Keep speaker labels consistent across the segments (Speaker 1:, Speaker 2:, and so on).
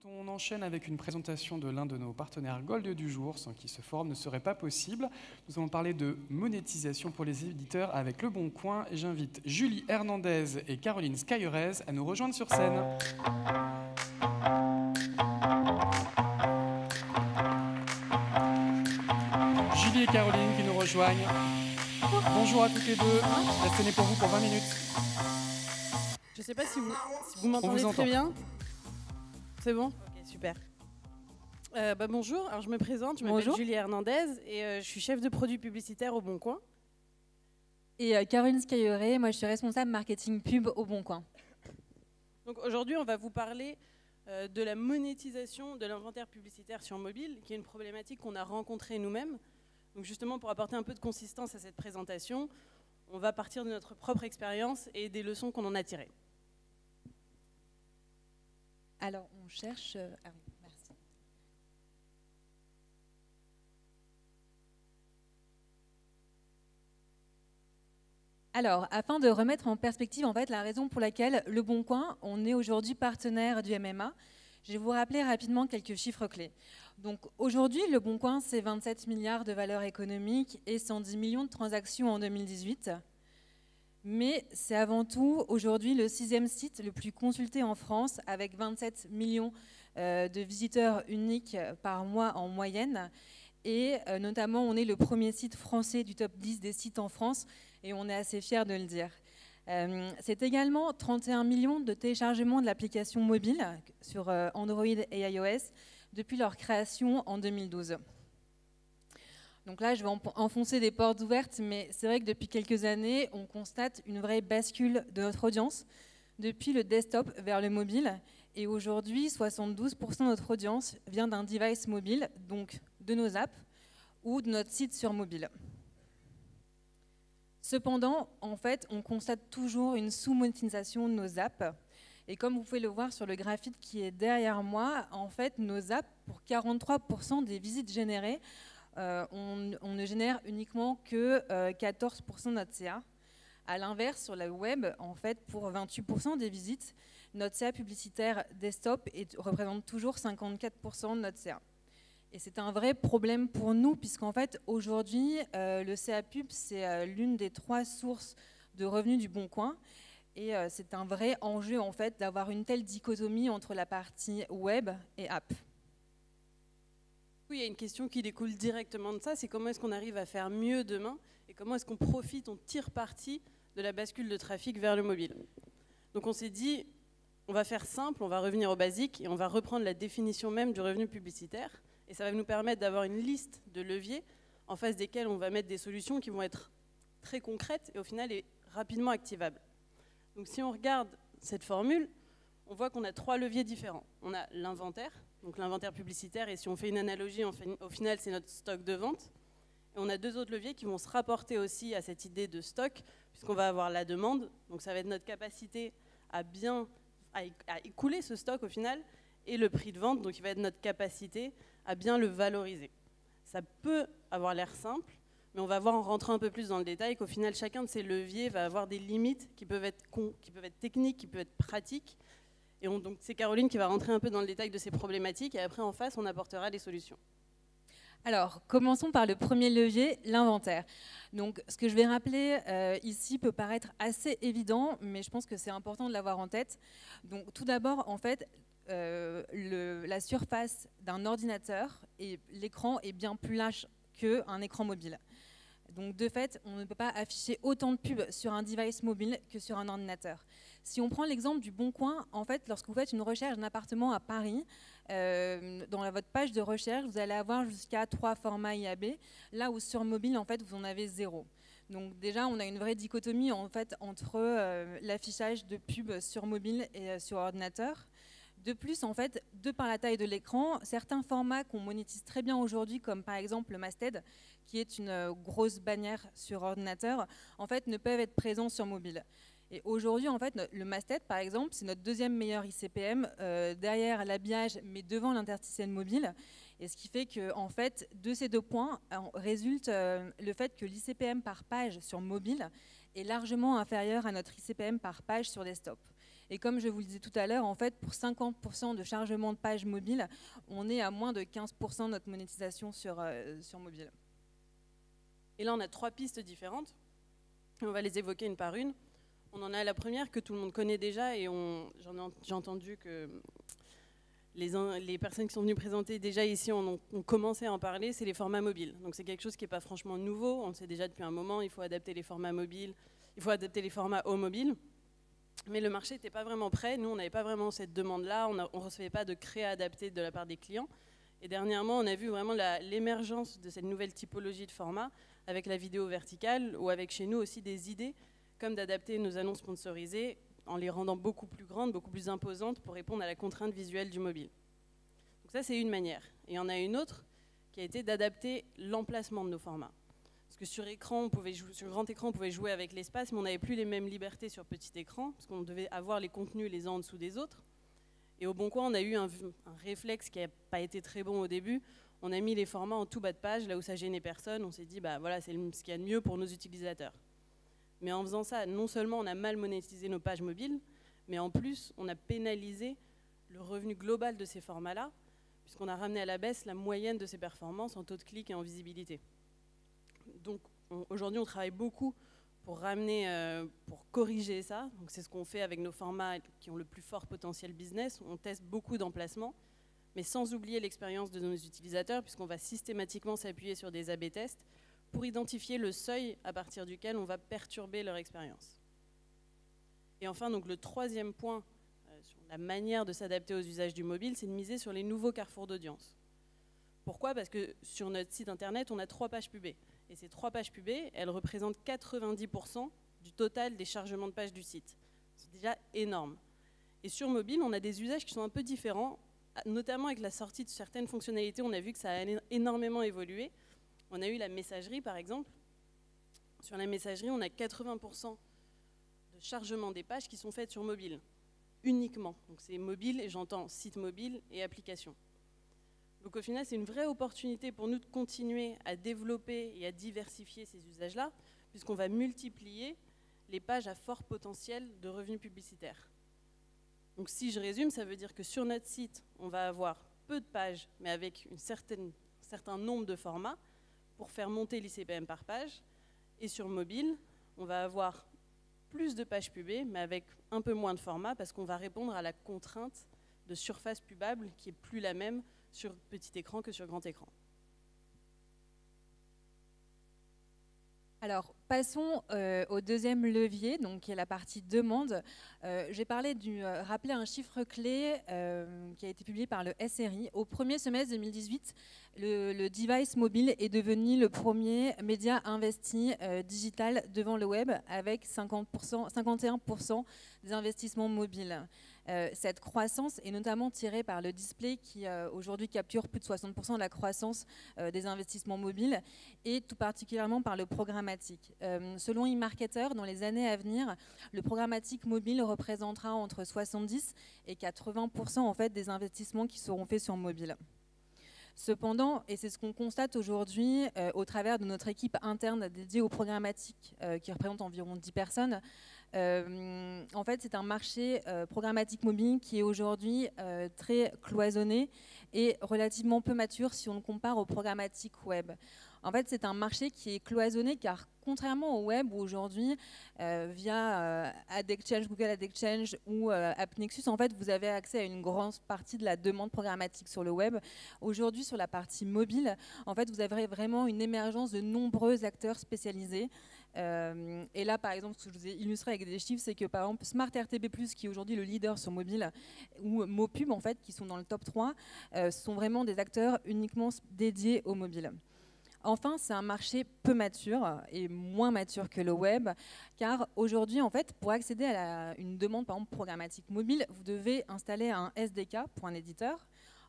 Speaker 1: On enchaîne avec une présentation de l'un de nos partenaires Gold du jour, sans qui ce forum ne serait pas possible. Nous allons parler de monétisation pour les éditeurs avec Le Bon Coin. J'invite Julie Hernandez et Caroline Scaillerez à nous rejoindre sur scène. Julie et Caroline qui nous rejoignent. Bonjour à toutes les deux. La scène est pour vous pour 20 minutes.
Speaker 2: Je ne sais pas si vous m'entendez très bien. C'est bon? Ok, super. Bonjour, alors je me présente, je m'appelle Julie Hernandez et je suis chef de produit publicitaire au Bon Coin.
Speaker 3: Et Caroline Scaillerez, moi je suis responsable marketing pub au Bon Coin.
Speaker 2: Donc aujourd'hui on va vous parler de la monétisation de l'inventaire publicitaire sur mobile, qui est une problématique qu'on a rencontrée nous-mêmes. Donc justement pour apporter un peu de consistance à cette présentation, on va partir de notre propre expérience et des leçons qu'on en a tirées.
Speaker 3: Alors, on cherche... Ah oui, merci. Alors, afin de remettre en perspective en fait, la raison pour laquelle Le Bon Coin, on est aujourd'hui partenaire du MMA, je vais vous rappeler rapidement quelques chiffres clés. Donc aujourd'hui, Le Bon Coin, c'est 27 milliards de valeur économique et 110 millions de transactions en 2018. Mais c'est avant tout aujourd'hui le 6e site le plus consulté en France, avec 27 millions de visiteurs uniques par mois en moyenne. Et notamment, on est le premier site français du top 10 des sites en France, et on est assez fiers de le dire. C'est également 31 millions de téléchargements de l'application mobile sur Android et iOS depuis leur création en 2012. Donc là, je vais enfoncer des portes ouvertes, mais c'est vrai que depuis quelques années, on constate une vraie bascule de notre audience depuis le desktop vers le mobile. Et aujourd'hui, 72% de notre audience vient d'un device mobile, donc de nos apps ou de notre site sur mobile. Cependant, en fait, on constate toujours une sous-monétisation de nos apps. Et comme vous pouvez le voir sur le graphique qui est derrière moi, en fait, nos apps, pour 43% des visites générées, on ne génère uniquement que 14% de notre CA. À l'inverse, sur la web, en fait, pour 28% des visites, notre CA publicitaire desktop représente toujours 54% de notre CA. Et c'est un vrai problème pour nous, puisqu'en fait, aujourd'hui, le CA pub, c'est l'une des 3 sources de revenus du Bon Coin. Et c'est un vrai enjeu, en fait, d'avoir une telle dichotomie entre la partie web et app.
Speaker 2: Oui, il y a une question qui découle directement de ça, c'est comment est-ce qu'on arrive à faire mieux demain et comment est-ce qu'on profite, on tire parti de la bascule de trafic vers le mobile. Donc on s'est dit, on va faire simple, on va revenir au basique et on va reprendre la définition même du revenu publicitaire et ça va nous permettre d'avoir une liste de leviers en face desquels on va mettre des solutions qui vont être très concrètes et au final rapidement activables. Donc si on regarde cette formule, on voit qu'on a 3 leviers différents. On a l'inventaire, donc l'inventaire publicitaire, et si on fait une analogie, au final, c'est notre stock de vente. Et on a 2 autres leviers qui vont se rapporter aussi à cette idée de stock, puisqu'on va avoir la demande, donc ça va être notre capacité à écouler ce stock au final, et le prix de vente, donc il va être notre capacité à bien le valoriser. Ça peut avoir l'air simple, mais on va voir en rentrant un peu plus dans le détail qu'au final, chacun de ces leviers va avoir des limites qui peuvent être techniques, qui peuvent être pratiques. Et donc c'est Caroline qui va rentrer un peu dans le détail de ces problématiques et après en face on apportera des solutions.
Speaker 3: Alors commençons par le premier levier, l'inventaire. Donc ce que je vais rappeler ici peut paraître assez évident, mais je pense que c'est important de l'avoir en tête. Donc tout d'abord en fait la surface d'un ordinateur et l'écran est bien plus large qu'un écran mobile. Donc de fait, on ne peut pas afficher autant de pubs sur un device mobile que sur un ordinateur. Si on prend l'exemple du Bon Coin, en fait, lorsque vous faites une recherche d'un appartement à Paris, dans votre page de recherche, vous allez avoir jusqu'à 3 formats IAB, là où sur mobile, en fait, vous en avez 0. Donc déjà, on a une vraie dichotomie en fait, entre l'affichage de pubs sur mobile et sur ordinateur. De plus, en fait, de par la taille de l'écran, certains formats qu'on monétise très bien aujourd'hui, comme par exemple le masthead, qui est une grosse bannière sur ordinateur, en fait, ne peuvent être présents sur mobile. Et aujourd'hui, en fait, le masthead, par exemple, c'est notre 2e meilleur ICPM derrière l'habillage, mais devant l'interstitiel mobile. Et ce qui fait que, en fait, de ces 2 points résulte le fait que l'ICPM par page sur mobile est largement inférieur à notre ICPM par page sur desktop. Et comme je vous le disais tout à l'heure, en fait, pour 50% de chargement de page mobile, on est à moins de 15% de notre monétisation sur mobile.
Speaker 2: Et là, on a 3 pistes différentes. On va les évoquer une par une. On en a la première que tout le monde connaît déjà et j'ai entendu que les personnes qui sont venues présenter déjà ici ont commencé à en parler, c'est les formats mobiles. Donc c'est quelque chose qui n'est pas franchement nouveau, on le sait déjà depuis un moment, il faut adapter les formats mobiles, il faut adapter les formats au mobile. Mais le marché n'était pas vraiment prêt, nous on n'avait pas vraiment cette demande-là, on ne recevait pas de créa adapté de la part des clients. Et dernièrement, on a vu vraiment l'émergence de cette nouvelle typologie de format avec la vidéo verticale ou avec chez nous aussi des idées comme d'adapter nos annonces sponsorisées en les rendant beaucoup plus grandes, beaucoup plus imposantes pour répondre à la contrainte visuelle du mobile. Donc ça, c'est une manière. Et il y en a une autre qui a été d'adapter l'emplacement de nos formats. Parce que sur grand écran, on pouvait jouer avec l'espace, mais on n'avait plus les mêmes libertés sur petit écran, parce qu'on devait avoir les contenus les uns en dessous des autres. Et au Bon Coin, on a eu un réflexe qui n'a pas été très bon au début. On a mis les formats en tout bas de page, là où ça gênait personne. On s'est dit, bah, voilà, c'est ce qu'il y a de mieux pour nos utilisateurs. Mais en faisant ça, non seulement on a mal monétisé nos pages mobiles, mais en plus, on a pénalisé le revenu global de ces formats-là, puisqu'on a ramené à la baisse la moyenne de ces performances en taux de clic et en visibilité. Donc aujourd'hui, on travaille beaucoup pour corriger ça. C'est ce qu'on fait avec nos formats qui ont le plus fort potentiel business. On teste beaucoup d'emplacements, mais sans oublier l'expérience de nos utilisateurs, puisqu'on va systématiquement s'appuyer sur des A/B tests pour identifier le seuil à partir duquel on va perturber leur expérience. Et enfin, donc, le troisième point sur la manière de s'adapter aux usages du mobile, c'est de miser sur les nouveaux carrefours d'audience. Pourquoi? Parce que sur notre site internet, on a 3 pages pubées. Et ces 3 pages pubées, elles représentent 90% du total des chargements de pages du site. C'est déjà énorme. Et sur mobile, on a des usages qui sont un peu différents, notamment avec la sortie de certaines fonctionnalités, on a vu que ça a énormément évolué. On a eu la messagerie, par exemple. Sur la messagerie, on a 80% de chargement des pages qui sont faites sur mobile, uniquement. Donc c'est mobile, et j'entends site mobile et application. Donc au final, c'est une vraie opportunité pour nous de continuer à développer et à diversifier ces usages-là, puisqu'on va multiplier les pages à fort potentiel de revenus publicitaires. Donc si je résume, ça veut dire que sur notre site, on va avoir peu de pages, mais avec un certain nombre de formats, pour faire monter l'ICPM par page. Et sur mobile, on va avoir plus de pages pubées, mais avec un peu moins de formats, parce qu'on va répondre à la contrainte de surface pubable qui est plus la même sur petit écran que sur grand écran.
Speaker 3: Alors, passons au deuxième levier, donc, qui est la partie demande. J'ai rappelé un chiffre clé qui a été publié par le SRI. Au premier semestre 2018, le device mobile est devenu le premier média investi digital devant le web, avec 51% des investissements mobiles. Cette croissance est notamment tirée par le display qui aujourd'hui capture plus de 60% de la croissance des investissements mobiles, et tout particulièrement par le programmatique. Selon eMarketer, dans les années à venir, le programmatique mobile représentera entre 70 et 80% en fait, des investissements qui seront faits sur mobile. Cependant, et c'est ce qu'on constate aujourd'hui au travers de notre équipe interne dédiée au programmatique, qui représente environ 10 personnes, en fait, c'est un marché programmatique mobile qui est aujourd'hui très cloisonné et relativement peu mature si on le compare au programmatique web. En fait, c'est un marché qui est cloisonné car contrairement au web où aujourd'hui, via AdExchange, Google AdExchange ou AppNexus, en fait, vous avez accès à une grande partie de la demande programmatique sur le web. Aujourd'hui, sur la partie mobile, en fait, vous avez vraiment une émergence de nombreux acteurs spécialisés. Et là, par exemple, ce que je vous ai illustré avec des chiffres, c'est que par exemple Smart RTB+, qui est aujourd'hui le leader sur mobile, ou Mopub, en fait, qui sont dans le top 3, sont vraiment des acteurs uniquement dédiés au mobile. Enfin, c'est un marché peu mature et moins mature que le web, car aujourd'hui, en fait, pour accéder à une demande, par exemple, programmatique mobile, vous devez installer un SDK pour un éditeur.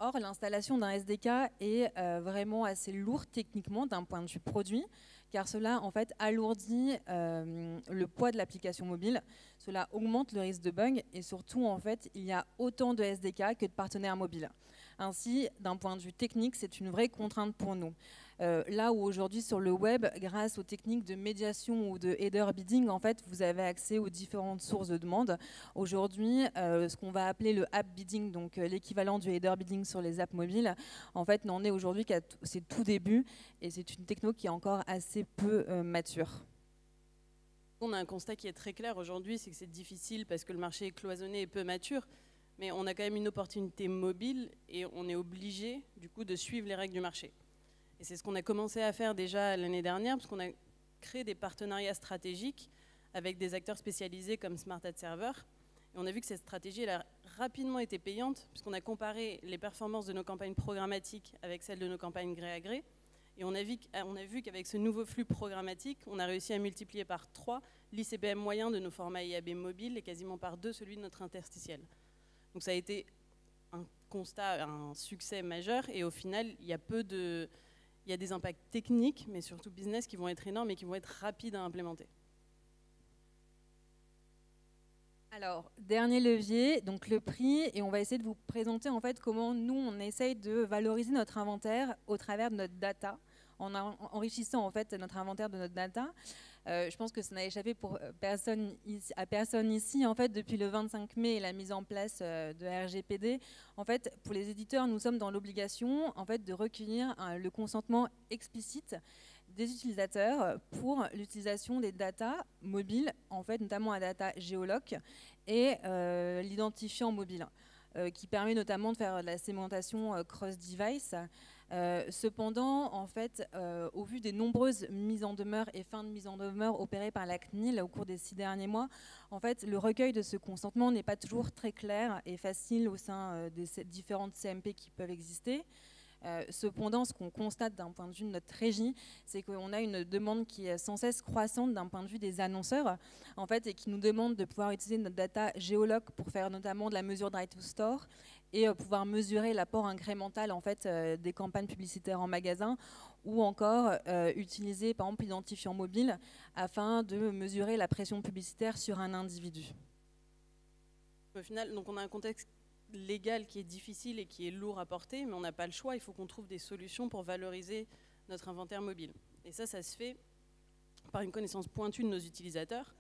Speaker 3: Or, l'installation d'un SDK est vraiment assez lourde techniquement d'un point de vue produit, car cela en fait alourdit le poids de l'application mobile, cela augmente le risque de bug et surtout en fait il y a autant de SDK que de partenaires mobiles. Ainsi, d'un point de vue technique, c'est une vraie contrainte pour nous. Là où aujourd'hui sur le web, grâce aux techniques de médiation ou de header bidding, en fait, vous avez accès aux différentes sources de demande. Aujourd'hui, ce qu'on va appeler le app bidding, donc l'équivalent du header bidding sur les apps mobiles, en fait, n'en est aujourd'hui qu'à ses tout débuts, et c'est une techno qui est encore assez peu mature.
Speaker 2: On a un constat qui est très clair aujourd'hui, c'est que c'est difficile parce que le marché est cloisonné et peu mature, mais on a quand même une opportunité mobile et on est obligé du coup de suivre les règles du marché. Et c'est ce qu'on a commencé à faire déjà l'année dernière, parce qu'on a créé des partenariats stratégiques avec des acteurs spécialisés comme Smart Ad Server. Et on a vu que cette stratégie elle a rapidement été payante, puisqu'on a comparé les performances de nos campagnes programmatiques avec celles de nos campagnes gré à gré. Et on a vu qu'avec ce nouveau flux programmatique, on a réussi à multiplier par 3 l'ICPM moyen de nos formats IAB mobiles et quasiment par 2 celui de notre interstitiel. Donc ça a été un constat, un succès majeur, et au final, il y a des impacts techniques, mais surtout business, qui vont être énormes et qui vont être rapides à implémenter.
Speaker 3: Alors, dernier levier, donc le prix, et on va essayer de vous présenter en fait comment nous, on essaye de valoriser notre inventaire au travers de notre data, en enrichissant en fait notre inventaire de notre data. Je pense que ça n'a échappé à personne ici. En fait, depuis le 25 mai et la mise en place de RGPD, en fait, pour les éditeurs, nous sommes dans l'obligation en fait, de recueillir le consentement explicite des utilisateurs pour l'utilisation des data mobiles, en fait, notamment la data géoloc et l'identifiant mobile, qui permet notamment de faire de la segmentation cross-device. Cependant, en fait, au vu des nombreuses mises en demeure et fins de mise en demeure opérées par la CNIL au cours des 6 derniers mois, en fait, le recueil de ce consentement n'est pas toujours très clair et facile au sein des différentes CMP qui peuvent exister. Cependant, ce qu'on constate d'un point de vue de notre régie, c'est qu'on a une demande qui est sans cesse croissante d'un point de vue des annonceurs, en fait, et qui nous demandent de pouvoir utiliser notre data géoloc pour faire notamment de la mesure de right to store et pouvoir mesurer l'apport incrémental en fait, des campagnes publicitaires en magasin, ou encore utiliser par exemple l'identifiant mobile afin de mesurer la pression publicitaire sur un individu.
Speaker 2: Au final, donc on a un contexte légal qui est difficile et qui est lourd à porter, mais on n'a pas le choix, il faut qu'on trouve des solutions pour valoriser notre inventaire mobile. Et ça se fait par une connaissance pointue de nos utilisateurs.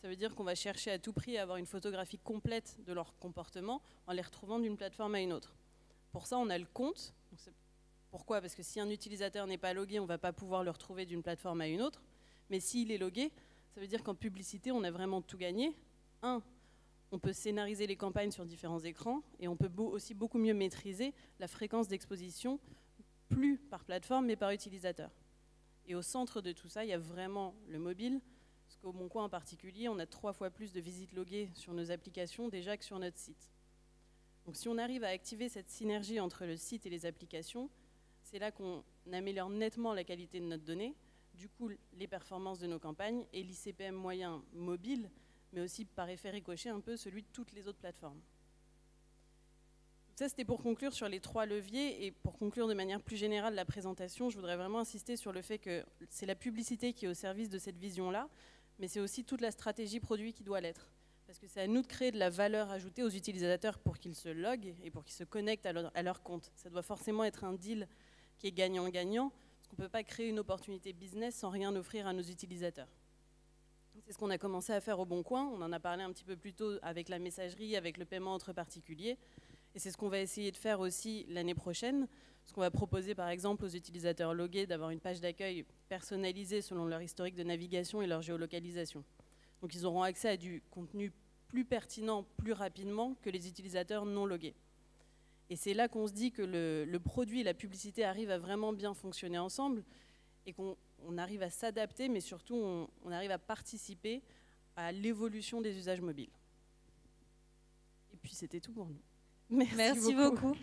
Speaker 2: Ça veut dire qu'on va chercher à tout prix à avoir une photographie complète de leur comportement en les retrouvant d'une plateforme à une autre. Pour ça, on a le compte. Pourquoi ? Parce que si un utilisateur n'est pas logué, on ne va pas pouvoir le retrouver d'une plateforme à une autre. Mais s'il est logué, ça veut dire qu'en publicité, on a vraiment tout gagné. On peut scénariser les campagnes sur différents écrans et on peut aussi beaucoup mieux maîtriser la fréquence d'exposition, plus par plateforme mais par utilisateur. Et au centre de tout ça, il y a vraiment le mobile, parce qu'au Boncoin en particulier, on a 3 fois plus de visites loguées sur nos applications déjà que sur notre site. Donc si on arrive à activer cette synergie entre le site et les applications, c'est là qu'on améliore nettement la qualité de notre donnée, du coup les performances de nos campagnes et l'ICPM moyen mobile, mais aussi par effet ricochet un peu celui de toutes les autres plateformes. Ça, c'était pour conclure sur les 3 leviers, et pour conclure de manière plus générale la présentation, je voudrais vraiment insister sur le fait que c'est la publicité qui est au service de cette vision-là, mais c'est aussi toute la stratégie produit qui doit l'être. Parce que c'est à nous de créer de la valeur ajoutée aux utilisateurs pour qu'ils se loguent et pour qu'ils se connectent à leur compte. Ça doit forcément être un deal qui est gagnant-gagnant, parce qu'on ne peut pas créer une opportunité business sans rien offrir à nos utilisateurs. C'est ce qu'on a commencé à faire au Boncoin. On en a parlé un petit peu plus tôt avec la messagerie, avec le paiement entre particuliers. Et c'est ce qu'on va essayer de faire aussi l'année prochaine. Ce qu'on va proposer par exemple aux utilisateurs logués d'avoir une page d'accueil personnalisée selon leur historique de navigation et leur géolocalisation. Donc ils auront accès à du contenu plus pertinent, plus rapidement que les utilisateurs non logués. Et c'est là qu'on se dit que le produit et la publicité arrivent à vraiment bien fonctionner ensemble et qu'on arrive à s'adapter, mais surtout on arrive à participer à l'évolution des usages mobiles. Et puis c'était tout pour nous.
Speaker 3: Merci beaucoup.